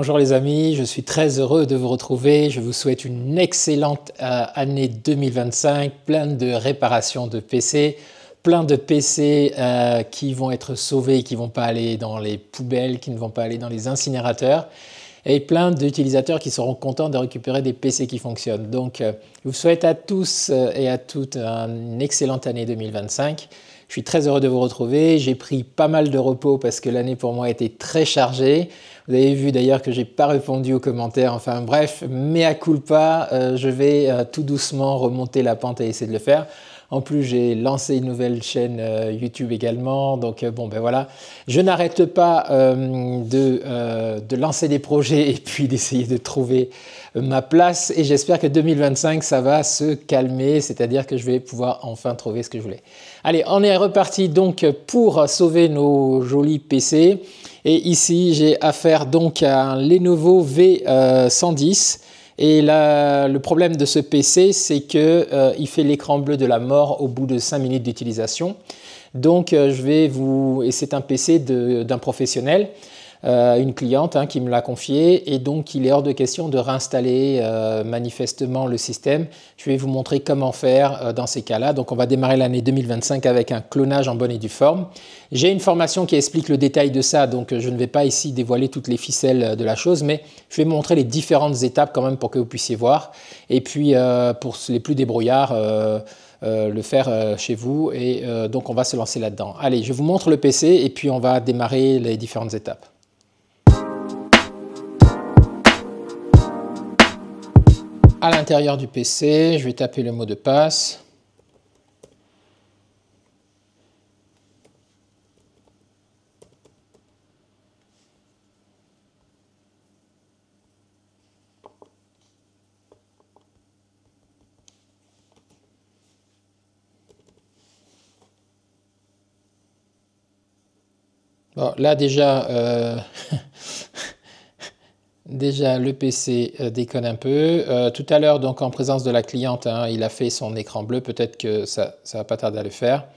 bonjour les amis, je suis très heureux de vous retrouver. Je vous souhaite une excellente année 2025, plein de réparations de PC, plein de PC qui vont être sauvés, qui ne vont pas aller dans les poubelles, qui ne vont pas aller dans les incinérateurs, et plein d'utilisateurs qui seront contents de récupérer des PC qui fonctionnent. Donc, je vous souhaite à tous et à toutes une excellente année 2025. Je suis très heureux de vous retrouver. J'ai pris pas mal de repos parce que l'année pour moi a été très chargée. Vous avez vu d'ailleurs que je n'ai pas répondu aux commentaires. Enfin bref, mea culpa, je vais tout doucement remonter la pente et essayer de le faire. En plus, j'ai lancé une nouvelle chaîne YouTube également. Donc bon, ben voilà. Je n'arrête pas de lancer des projets et puis d'essayer de trouver ma place. Et j'espère que 2025, ça va se calmer. C'est-à-dire que je vais pouvoir enfin trouver ce que je voulais. Allez, on est reparti donc pour sauver nos jolis PC. Et ici, j'ai affaire donc à un Lenovo V110. Et là, le problème de ce PC, c'est qu'il fait l'écran bleu de la mort au bout de 5 minutes d'utilisation. Donc, et c'est un PC d'un professionnel, une cliente qui me l'a confié. Et donc, il est hors de question de réinstaller manifestement le système. Je vais vous montrer comment faire dans ces cas-là. Donc, on va démarrer l'année 2025 avec un clonage en bonne et due forme. J'ai une formation qui explique le détail de ça, donc je ne vais pas ici dévoiler toutes les ficelles de la chose, mais je vais vous montrer les différentes étapes quand même pour que vous puissiez voir. Et puis, pour les plus débrouillards, le faire chez vous. Et donc, on va se lancer là-dedans. Allez, je vous montre le PC et puis on va démarrer les différentes étapes. À l'intérieur du PC, je vais taper le mot de passe. Bon, là déjà, déjà le PC déconne un peu. Tout à l'heure, donc en présence de la cliente, il a fait son écran bleu. Peut-être que ça va pas tarder à le faire.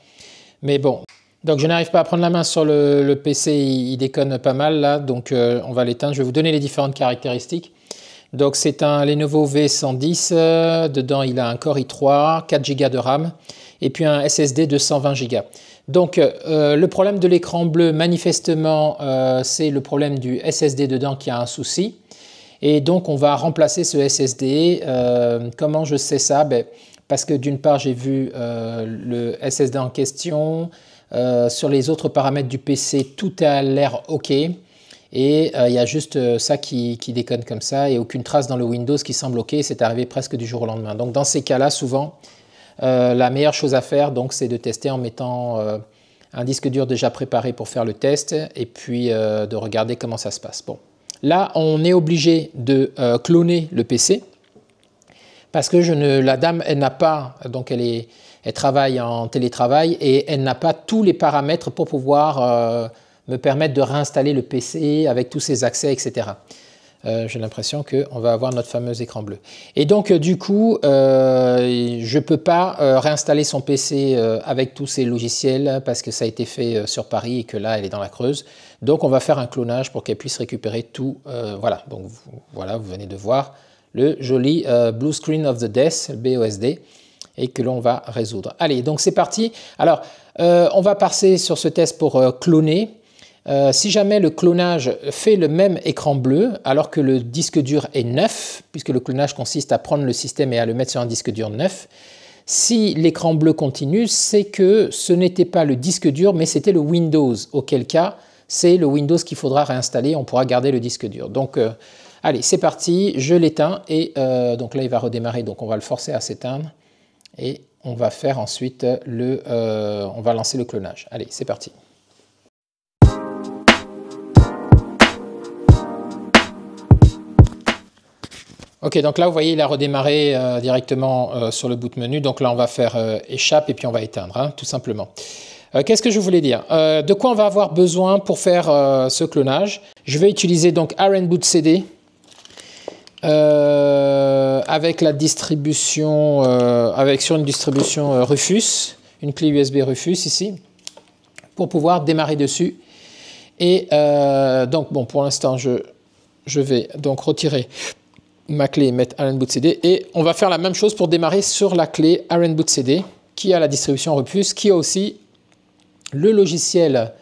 Mais bon, donc je n'arrive pas à prendre la main sur le PC. Il déconne pas mal là. Donc on va l'éteindre. Je vais vous donner les différentes caractéristiques. Donc c'est un Lenovo V110. Dedans, il a un Core i3, 4 Go de RAM et puis un SSD de 120 Go. Donc le problème de l'écran bleu, manifestement, c'est le problème du SSD dedans qui a un souci. Et donc on va remplacer ce SSD. Comment je sais ça? Parce que d'une part, j'ai vu le SSD en question. Sur les autres paramètres du PC, tout a l'air OK. Et il y a juste ça qui déconne comme ça et aucune trace dans le Windows qui semble OK. C'est arrivé presque du jour au lendemain. Donc dans ces cas-là, souvent, la meilleure chose à faire, c'est de tester en mettant un disque dur déjà préparé pour faire le test et puis de regarder comment ça se passe. Bon. Là, on est obligé de cloner le PC parce que la dame, elle n'a pas, donc elle travaille en télétravail et elle n'a pas tous les paramètres pour pouvoir me permettre de réinstaller le PC avec tous ses accès, etc. J'ai l'impression qu'on va avoir notre fameux écran bleu. Et donc, du coup, je ne peux pas réinstaller son PC avec tous ses logiciels parce que ça a été fait sur Paris et que là, elle est dans la Creuse. Donc, on va faire un clonage pour qu'elle puisse récupérer tout. Voilà, donc voilà, vous venez de voir le joli Blue Screen of the Death, BOSD, et que l'on va résoudre. Allez, donc c'est parti. Alors, on va passer sur ce test pour cloner. Si jamais le clonage fait le même écran bleu alors que le disque dur est neuf, puisque le clonage consiste à prendre le système et à le mettre sur un disque dur neuf, si l'écran bleu continue, c'est que ce n'était pas le disque dur, mais c'était le Windows, auquel cas c'est le Windows qu'il faudra réinstaller, on pourra garder le disque dur. Donc allez, c'est parti, je l'éteins et donc là il va redémarrer, donc on va le forcer à s'éteindre et on va faire ensuite on va lancer le clonage. Allez, c'est parti. Ok, donc là, vous voyez, il a redémarré directement sur le boot menu. Donc là, on va faire échappe et puis on va éteindre, tout simplement. Qu'est-ce que je voulais dire? De quoi on va avoir besoin pour faire ce clonage? Je vais utiliser donc RNBoot CD avec la distribution, sur une distribution Rufus, une clé USB Rufus ici, pour pouvoir démarrer dessus. Et donc, bon, pour l'instant, je je vais donc retirer ma clé et mettre Iron Boot CD. Et on va faire la même chose pour démarrer sur la clé Iron Boot CD, qui a la distribution Rufus, qui a aussi le logiciel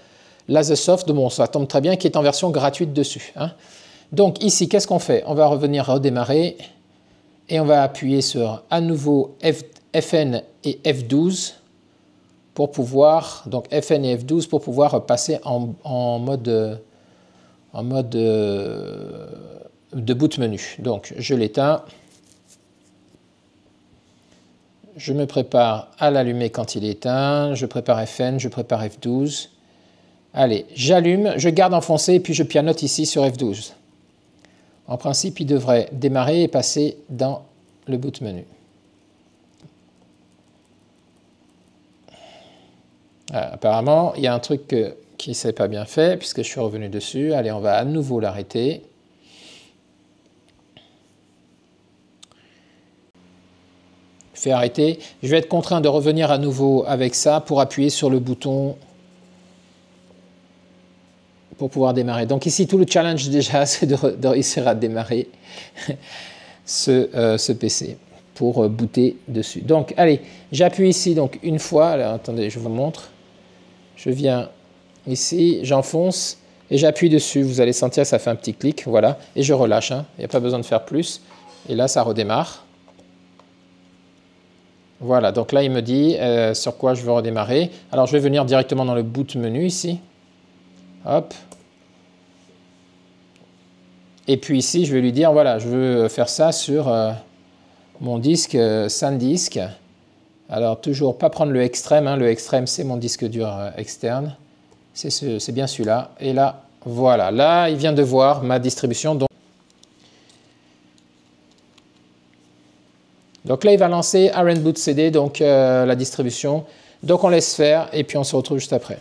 Lasersoft, bon, ça tombe très bien, qui est en version gratuite dessus. Hein. Donc ici, qu'est-ce qu'on fait? On va revenir redémarrer et on va appuyer sur à nouveau FN et F12 pour pouvoir, donc FN et F12 pour pouvoir passer en mode de boot menu. Donc je l'éteins, je me prépare à l'allumer quand il est éteint, je prépare FN, je prépare F12. Allez, j'allume, je garde enfoncé et puis je pianote ici sur F12. En principe, il devrait démarrer et passer dans le boot menu. Voilà, apparemment, il y a un truc qui ne s'est pas bien fait puisque je suis revenu dessus. Allez, on va à nouveau l'arrêter. Je fais arrêter. Je vais être contraint de revenir à nouveau avec ça pour appuyer sur le bouton pour pouvoir démarrer. Donc ici, tout le challenge déjà, c'est de réussir à démarrer ce PC pour booter dessus. Donc, allez, j'appuie ici donc une fois. Alors, attendez, je vous montre. Je viens ici, j'enfonce et j'appuie dessus. Vous allez sentir, ça fait un petit clic, voilà. Et je relâche, hein. Il n'y a pas besoin de faire plus. Et là, ça redémarre. Voilà, donc là, il me dit sur quoi je veux redémarrer. Alors, je vais venir directement dans le boot menu ici. Hop. Et puis ici, je vais lui dire, voilà, je veux faire ça sur mon disque SanDisk. Alors, toujours pas prendre le extrême. Hein. Le extrême, c'est mon disque dur externe. C'est bien celui-là. Et là, voilà. Là, il vient de voir ma distribution. Donc là, il va lancer Iron Boot CD, donc la distribution. Donc, on laisse faire et puis on se retrouve juste après.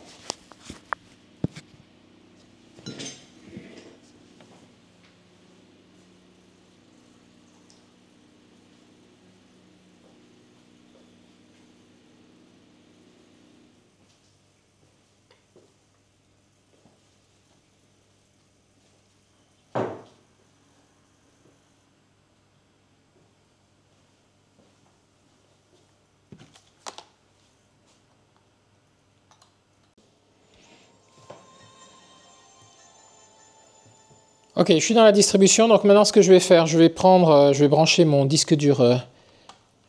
Ok, je suis dans la distribution, donc maintenant ce que je vais faire, je vais brancher mon disque dur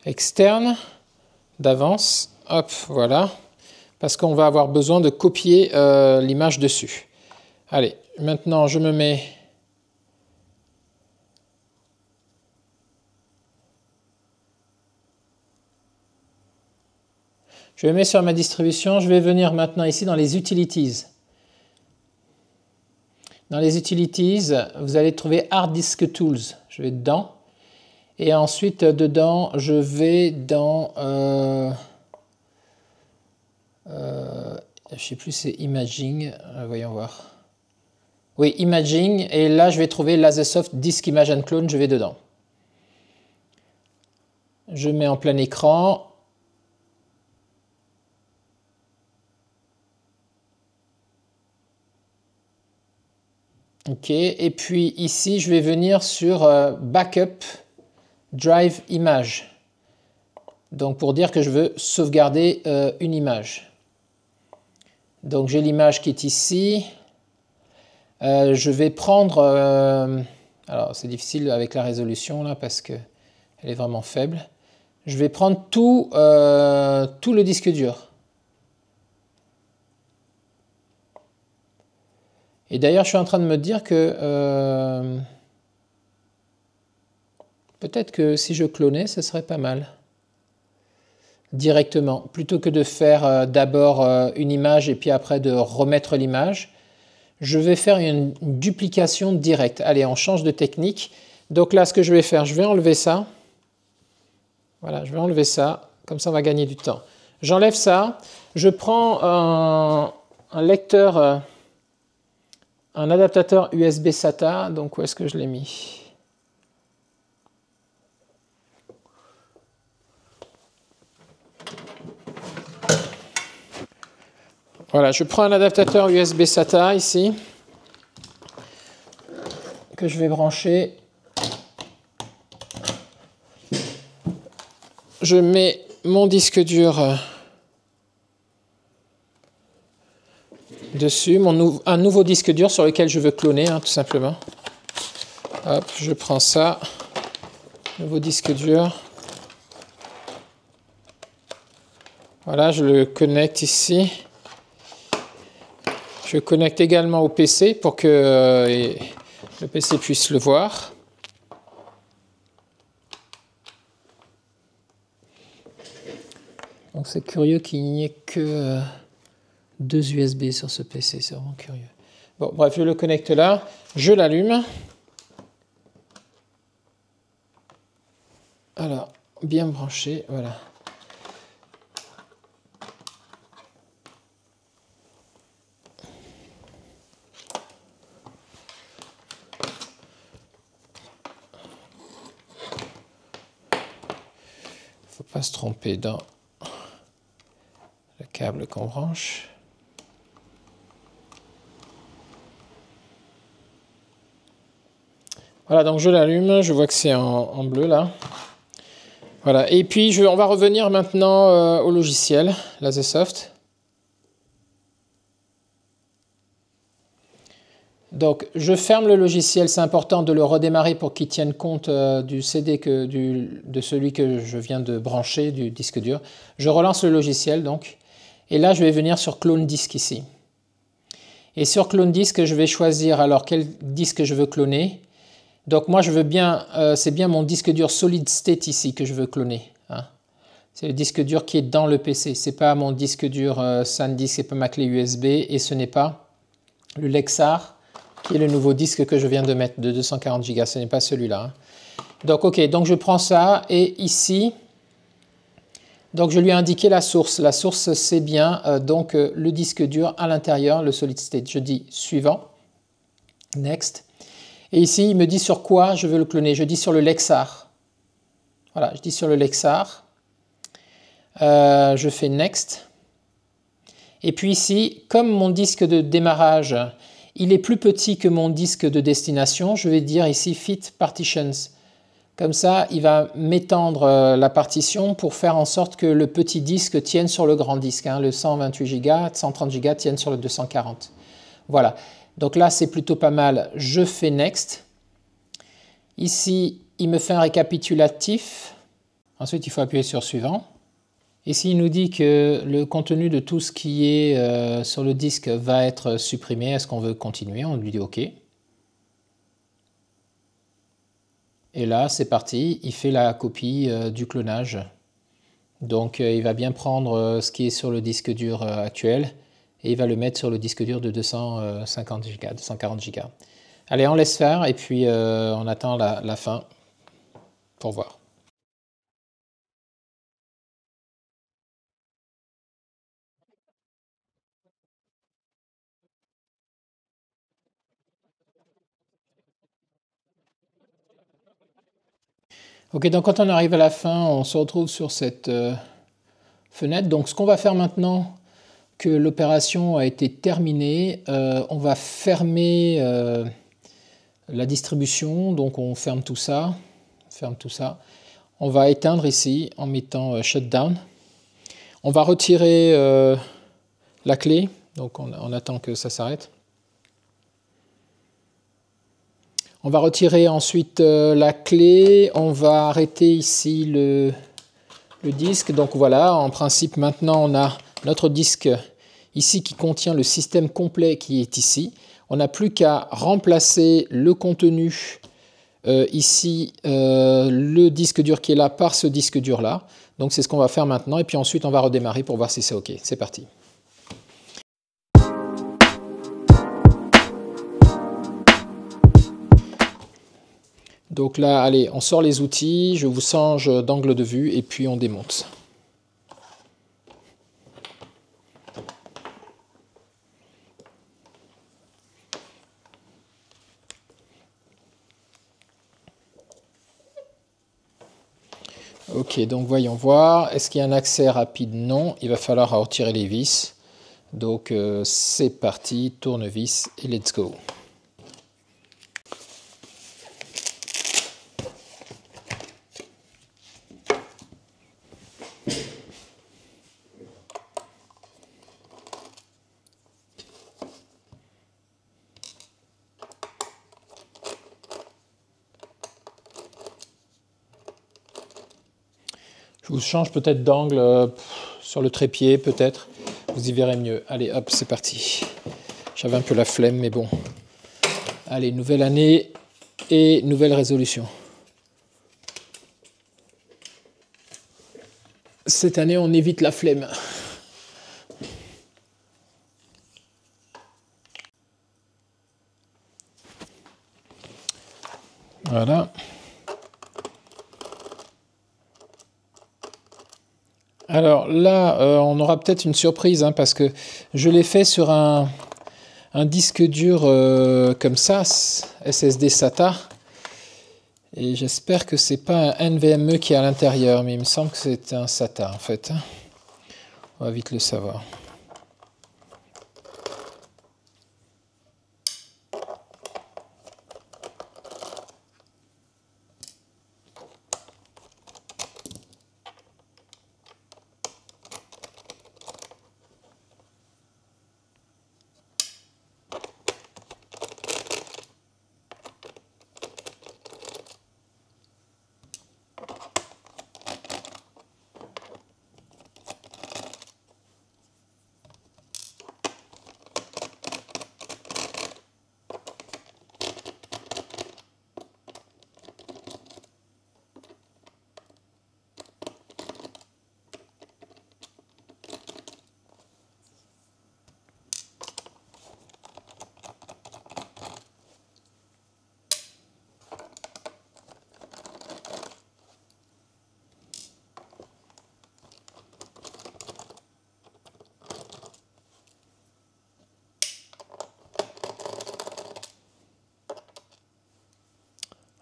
externe d'avance, hop, voilà, parce qu'on va avoir besoin de copier l'image dessus. Allez, maintenant je me mets... Je me mets sur ma distribution, je vais venir maintenant ici dans les Utilities. Dans les Utilities, vous allez trouver Hard Disk Tools. Je vais dedans. Et ensuite, dedans, je vais dans... je ne sais plus, c'est Imaging. Voyons voir. Oui, Imaging. Et là, je vais trouver Lasersoft Disk Image and Clone. Je vais dedans. Je mets en plein écran. Ok, et puis ici, je vais venir sur Backup Drive Image. Donc, pour dire que je veux sauvegarder une image. Donc, j'ai l'image qui est ici. Je vais prendre... alors, c'est difficile avec la résolution, là, parce qu'elle est vraiment faible. Je vais prendre tout le disque dur. Et d'ailleurs, je suis en train de me dire que peut-être que si je clonais, ce serait pas mal. Directement, plutôt que de faire d'abord une image et puis après de remettre l'image, je vais faire une duplication directe. Allez, on change de technique. Donc là, ce que je vais faire, je vais enlever ça. Voilà, je vais enlever ça. Comme ça, on va gagner du temps. J'enlève ça. Je prends un lecteur... un adaptateur USB SATA, donc où est-ce que je l'ai mis? Voilà, je prends un adaptateur USB SATA ici, que je vais brancher. Je mets mon disque dur dessus, un nouveau disque dur sur lequel je veux cloner, hein, tout simplement. Hop, je prends ça, nouveau disque dur. Voilà, je le connecte ici. Je connecte également au PC pour que le PC puisse le voir. Donc c'est curieux qu'il n'y ait que 2 USB sur ce PC, c'est vraiment curieux. Bon, bref, je le connecte là, je l'allume. Alors, bien branché, voilà. Faut pas se tromper dans le câble qu'on branche. Voilà, donc je l'allume, je vois que c'est en bleu là. Voilà, et puis on va revenir maintenant au logiciel, Lasersoft. Donc je ferme le logiciel, c'est important de le redémarrer pour qu'il tienne compte du CD de celui que je viens de brancher, du disque dur. Je relance le logiciel donc, et là je vais venir sur Clone Disk ici. Et sur Clone Disk, je vais choisir alors quel disque je veux cloner. Donc moi je veux bien, c'est bien mon disque dur Solid State ici que je veux cloner. Hein. C'est le disque dur qui est dans le PC, c'est pas mon disque dur SanDisk, c'est pas ma clé USB, et ce n'est pas le Lexar, qui est le nouveau disque que je viens de mettre de 240 Go, ce n'est pas celui-là. Hein. Donc ok, donc je prends ça, et ici, donc je lui ai indiqué la source. La source c'est bien donc le disque dur à l'intérieur, le Solid State. Je dis suivant, next. Et ici, il me dit sur quoi je veux le cloner. Je dis sur le Lexar. Voilà, je dis sur le Lexar. Je fais Next. Et puis ici, comme mon disque de démarrage, il est plus petit que mon disque de destination, je vais dire ici Fit Partitions. Comme ça, il va m'étendre la partition pour faire en sorte que le petit disque tienne sur le grand disque. Hein, le 128 Go, 130 Go tiennent sur le 240. Voilà. Donc là, c'est plutôt pas mal. Je fais Next. Ici, il me fait un récapitulatif. Ensuite, il faut appuyer sur Suivant. Ici, il nous dit que le contenu de tout ce qui est sur le disque va être supprimé. Est-ce qu'on veut continuer? On lui dit OK. Et là, c'est parti. Il fait la copie du clonage. Donc, il va bien prendre ce qui est sur le disque dur actuel. Et il va le mettre sur le disque dur de 250 Go, 240 Go. Allez, on laisse faire et puis on attend la fin pour voir. Ok, donc quand on arrive à la fin, on se retrouve sur cette fenêtre. Donc ce qu'on va faire maintenant que l'opération a été terminée, on va fermer la distribution. Donc on ferme tout ça. On va éteindre ici en mettant Shutdown. On va retirer la clé. Donc on attend que ça s'arrête. On va retirer ensuite la clé, on va arrêter ici le disque. Donc voilà, en principe maintenant on a notre disque ici qui contient le système complet qui est ici. On n'a plus qu'à remplacer le contenu ici, le disque dur qui est là par ce disque dur là. Donc c'est ce qu'on va faire maintenant et puis ensuite on va redémarrer pour voir si c'est OK. C'est parti. Donc là, allez, on sort les outils, je vous change d'angle de vue et puis on démonte. Ok, donc voyons voir. Est-ce qu'il y a un accès rapide? Non, il va falloir retirer les vis. Donc c'est parti, tournevis et let's go. vous change peut-être d'angle sur le trépied, peut-être. Vous y verrez mieux. Allez, hop, c'est parti. J'avais un peu la flemme, mais bon. Allez, nouvelle année et nouvelle résolution. Cette année, on évite la flemme. Voilà. Alors là, on aura peut-être une surprise, hein, parce que je l'ai fait sur un disque dur comme ça, SSD SATA. Et j'espère que c'est pas un NVMe qui est à l'intérieur, mais il me semble que c'est un SATA en fait. On va vite le savoir.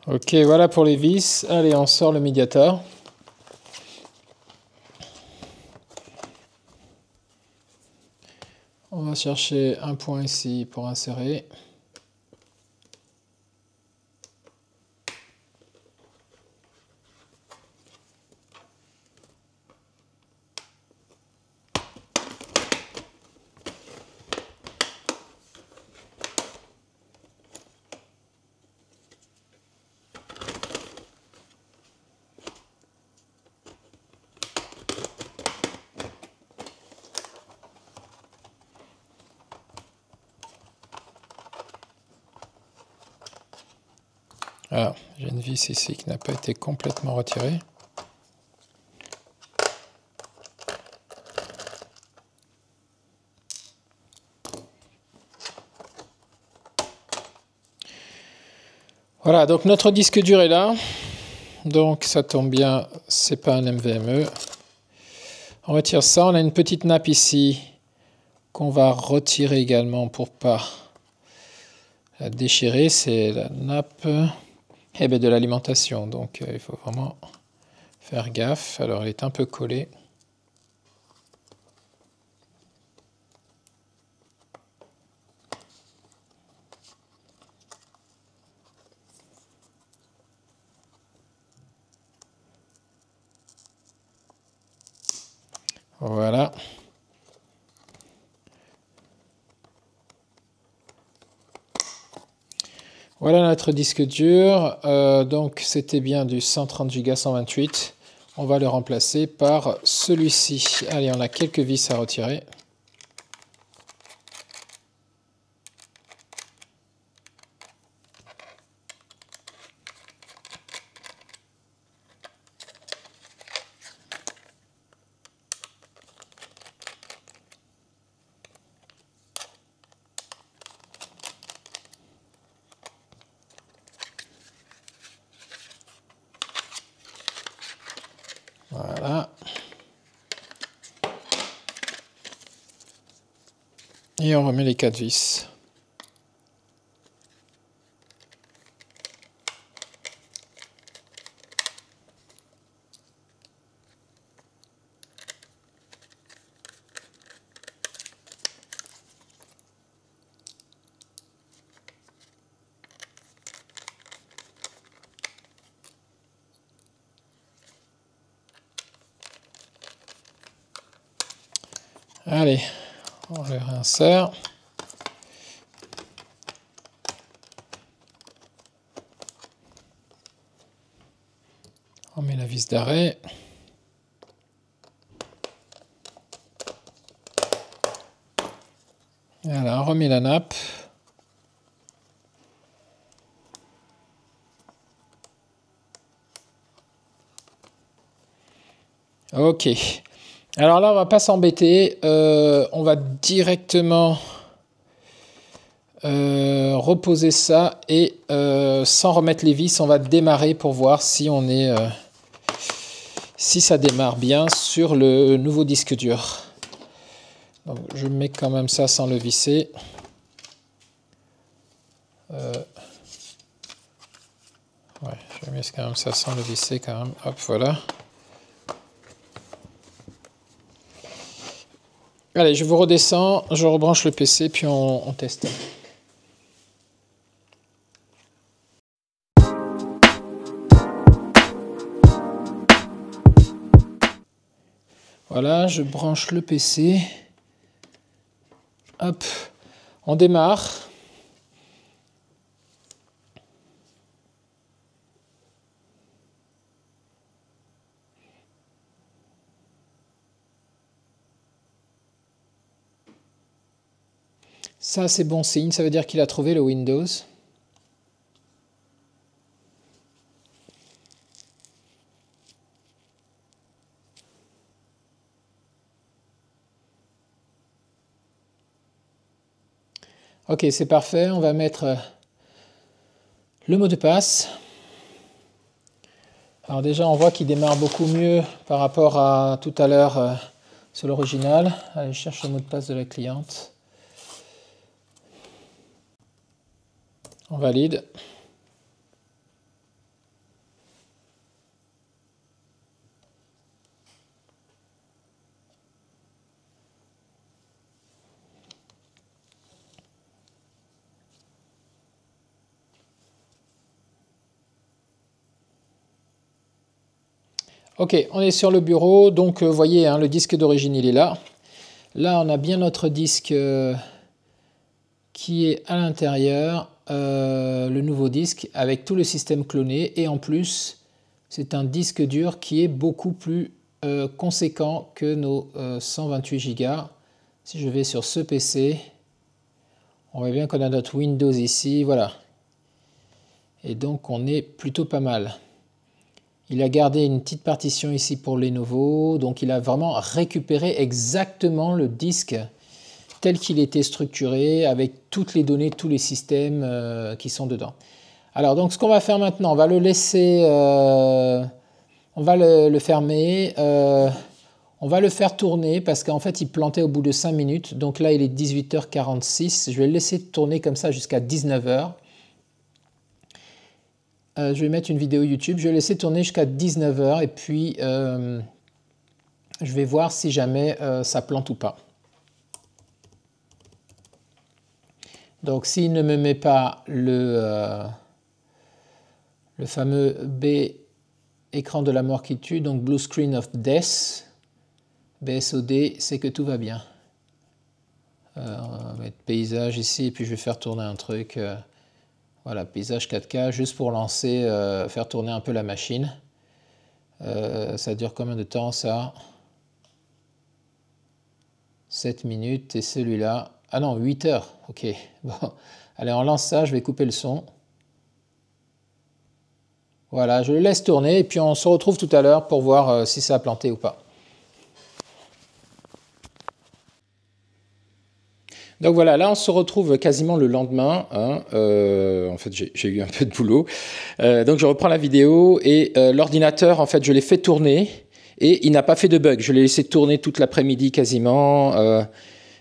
Ok, voilà pour les vis. Allez, on sort le médiator. On va chercher un point ici pour insérer. Alors, j'ai une vis ici qui n'a pas été complètement retirée. Voilà, donc notre disque dur est là. Donc ça tombe bien, c'est pas un NVMe. On retire ça, on a une petite nappe ici qu'on va retirer également pour pas la déchirer. C'est la nappe de l'alimentation, donc il faut vraiment faire gaffe. Alors elle est un peu collée. Voilà. Voilà notre disque dur. Donc c'était bien du 130 Go 128. On va le remplacer par celui-ci. Allez, on a quelques vis à retirer. Voilà. Et on remet les 4 vis. Allez, on le réinsère. On met la vis d'arrêt. Voilà, on remet la nappe. Ok. Alors là, on va pas s'embêter. On va directement reposer ça et sans remettre les vis, on va démarrer pour voir si on est, si ça démarre bien sur le nouveau disque dur. Donc, je mets quand même ça sans le visser. Ouais, je mets quand même ça sans le visser quand même. Hop, voilà. Allez, je vous redescends, je rebranche le PC, puis on teste. Voilà, je branche le PC. Hop, on démarre. Ça, c'est bon signe, ça veut dire qu'il a trouvé le Windows. Ok, c'est parfait, on va mettre le mot de passe. Alors déjà, on voit qu'il démarre beaucoup mieux par rapport à tout à l'heure sur l'original. Allez, je cherche le mot de passe de la cliente. On valide. Ok, on est sur le bureau, donc vous voyez, hein, le disque d'origine il est là. Là, on a bien notre disque qui est à l'intérieur, le nouveau disque, avec tout le système cloné. Et en plus, c'est un disque dur qui est beaucoup plus conséquent que nos 128 Go. Si je vais sur ce PC, on voit bien qu'on a notre Windows ici, voilà. Et donc, on est plutôt pas mal. Il a gardé une petite partition ici pour Lenovo, donc il a vraiment récupéré exactement le disque tel qu'il était structuré, avec toutes les données, tous les systèmes qui sont dedans. Alors, donc, ce qu'on va faire maintenant, on va le laisser, on va le fermer, on va le faire tourner, parce qu'en fait, il plantait au bout de 5 minutes, donc là, il est 18h46, je vais le laisser tourner comme ça jusqu'à 19h. Je vais mettre une vidéo YouTube, je vais laisser tourner jusqu'à 19h et puis je vais voir si jamais ça plante ou pas. Donc s'il ne me met pas le fameux B, écran de la mort qui tue, donc Blue Screen of Death, BSOD, c'est que tout va bien. On va mettre paysage ici et puis je vais faire tourner un truc. Voilà, paysage 4K, juste pour lancer, faire tourner un peu la machine. Ça dure combien de temps ça? 7 minutes. Et celui-là... Ah non, 8 heures. Ok. Bon. Allez, on lance ça, je vais couper le son. Voilà, je le laisse tourner et puis on se retrouve tout à l'heure pour voir si ça a planté ou pas. Donc voilà, là on se retrouve quasiment le lendemain. Hein, en fait, j'ai eu un peu de boulot. Donc je reprends la vidéo et l'ordinateur, en fait, je l'ai fait tourner et il n'a pas fait de bug. Je l'ai laissé tourner toute l'après-midi quasiment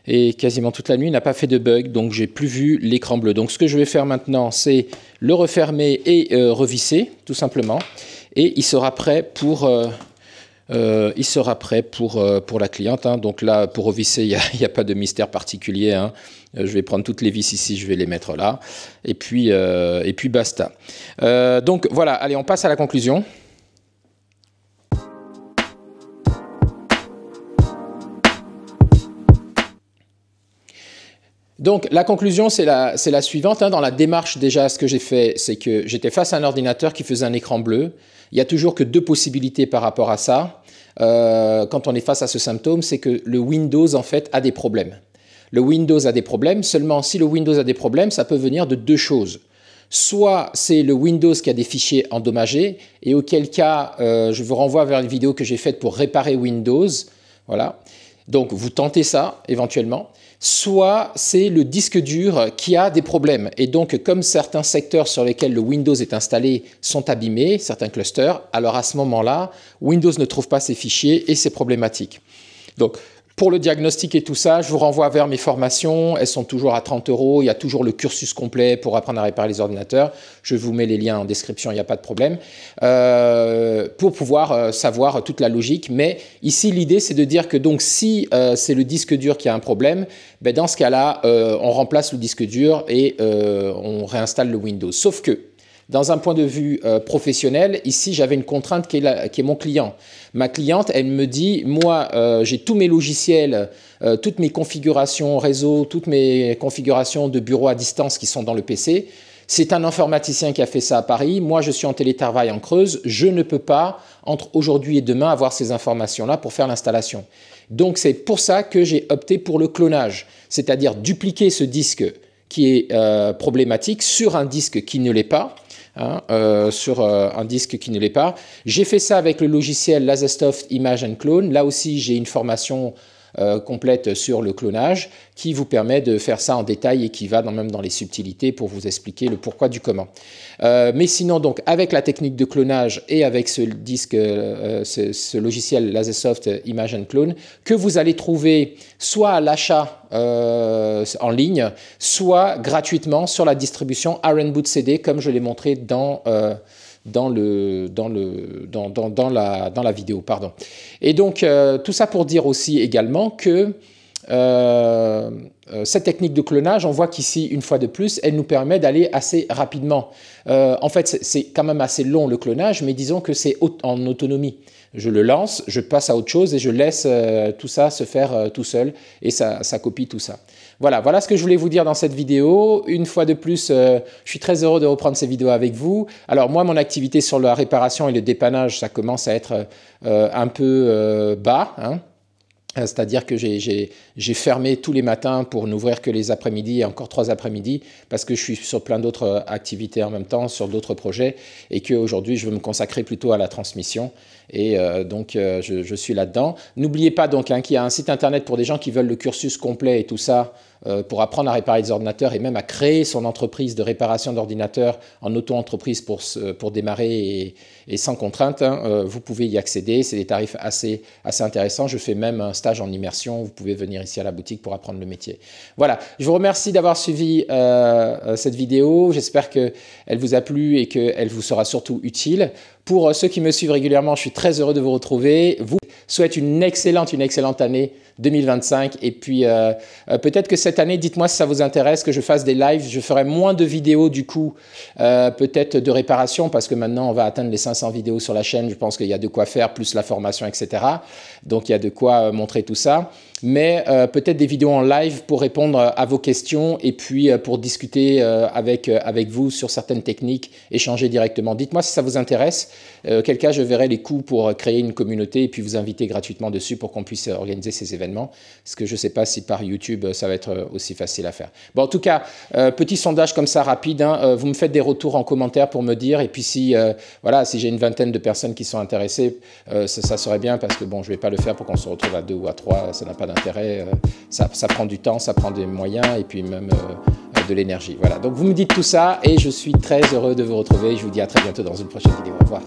et quasiment toute la nuit. Il n'a pas fait de bug, donc j'ai plus vu l'écran bleu. Donc ce que je vais faire maintenant, c'est le refermer et revisser, tout simplement. Et il sera prêt pour... pour la cliente. Hein. Donc là, pour revisser, il n'y a pas de mystère particulier. Hein. Je vais prendre toutes les vis ici, je vais les mettre là. Et puis basta. Donc voilà, allez, on passe à la conclusion. Donc la conclusion, c'est la suivante. Hein. Dans la démarche, déjà, ce que j'ai fait, c'est que j'étais face à un ordinateur qui faisait un écran bleu. Il n'y a toujours que 2 possibilités par rapport à ça. Quand on est face à ce symptôme, c'est que le Windows, en fait, a des problèmes. le Windows a des problèmes. Seulement, si le Windows a des problèmes, ça peut venir de deux choses. Soit c'est le Windows qui a des fichiers endommagés, et auquel cas, je vous renvoie vers une vidéo que j'ai faite pour réparer Windows. Voilà. Donc, vous tentez ça, éventuellement. Soit c'est le disque dur qui a des problèmes. Et donc, comme certains secteurs sur lesquels le Windows est installé sont abîmés, certains clusters, alors à ce moment-là, Windows ne trouve pas ces fichiers et c'est problématique. Donc, pour le diagnostic et tout ça, je vous renvoie vers mes formations. Elles sont toujours à 30 €. Il y a toujours le cursus complet pour apprendre à réparer les ordinateurs. Je vous mets les liens en description, il n'y a pas de problème. Pour pouvoir savoir toute la logique. Mais ici, l'idée, c'est de dire que donc, si c'est le disque dur qui a un problème, ben, dans ce cas-là, on remplace le disque dur et on réinstalle le Windows. Sauf que, dans un point de vue professionnel, ici, j'avais une contrainte qui est mon client. Ma cliente, elle me dit, moi, j'ai tous mes logiciels, toutes mes configurations réseau, toutes mes configurations de bureau à distance qui sont dans le PC. C'est un informaticien qui a fait ça à Paris. Moi, je suis en télétravail en Creuse. Je ne peux pas, entre aujourd'hui et demain, avoir ces informations-là pour faire l'installation. Donc, c'est pour ça que j'ai opté pour le clonage, c'est-à-dire dupliquer ce disque qui est problématique sur un disque qui ne l'est pas. Sur un disque qui ne l'est pas. J'ai fait ça avec le logiciel Lasersoft Image and Clone. Là aussi, j'ai une formation complète sur le clonage qui vous permet de faire ça en détail et qui va même dans les subtilités pour vous expliquer le pourquoi du comment. Mais sinon, donc, avec la technique de clonage et avec ce disque, ce logiciel Lasersoft Image and Clone, que vous allez trouver soit à l'achat en ligne, soit gratuitement sur la distribution Iron Boot CD, comme je l'ai montré dans la vidéo. Pardon. Et donc, tout ça pour dire aussi également que cette technique de clonage, on voit qu'ici, une fois de plus, elle nous permet d'aller assez rapidement. En fait, c'est quand même assez long le clonage, mais disons que c'est en autonomie. Je le lance, je passe à autre chose et je laisse tout ça se faire tout seul et ça copie tout ça. Voilà ce que je voulais vous dire dans cette vidéo. Une fois de plus, je suis très heureux de reprendre ces vidéos avec vous. Alors moi, mon activité sur la réparation et le dépannage, ça commence à être un peu bas, hein. C'est-à-dire que j'ai fermé tous les matins pour n'ouvrir que les après-midi et encore 3 après-midi parce que je suis sur plein d'autres activités en même temps, sur d'autres projets et qu'aujourd'hui, je veux me consacrer plutôt à la transmission. Et donc, je suis là-dedans. N'oubliez pas donc qu'il y a un site internet pour des gens qui veulent le cursus complet et tout ça pour apprendre à réparer des ordinateurs et même à créer son entreprise de réparation d'ordinateurs en auto-entreprise pour démarrer et sans contrainte. Hein, vous pouvez y accéder. C'est des tarifs assez intéressants. Je fais même un stage en immersion. Vous pouvez venir ici à la boutique pour apprendre le métier. Voilà. Je vous remercie d'avoir suivi cette vidéo. J'espère qu'elle vous a plu et qu'elle vous sera surtout utile. Pour ceux qui me suivent régulièrement, je suis très heureux de vous retrouver. Vous souhaite une excellente année 2025. Et puis, peut-être que cette année, dites-moi si ça vous intéresse que je fasse des lives. Je ferai moins de vidéos du coup, peut-être de réparation, parce que maintenant, on va atteindre les 500 vidéos sur la chaîne. Je pense qu'il y a de quoi faire, plus la formation, etc. Donc, il y a de quoi montrer tout ça. Mais peut-être des vidéos en live pour répondre à vos questions et puis pour discuter avec vous sur certaines techniques, échanger directement. Dites-moi si ça vous intéresse. Quel cas je verrai les coûts pour créer une communauté et puis vous inviter gratuitement dessus pour qu'on puisse organiser ces événements. Parce que je ne sais pas si par YouTube ça va être aussi facile à faire. Bon, en tout cas, petit sondage comme ça rapide. Hein, vous me faites des retours en commentaire pour me dire. Et puis si j'ai une vingtaine de personnes qui sont intéressées, ça serait bien parce que bon, je ne vais pas le faire pour qu'on se retrouve à 2 ou à 3. Ça n'a pas d'intérêt. Ça prend du temps, ça prend des moyens et puis même de l'énergie. Voilà. Donc vous me dites tout ça et je suis très heureux de vous retrouver. Je vous dis à très bientôt dans une prochaine vidéo. Au revoir.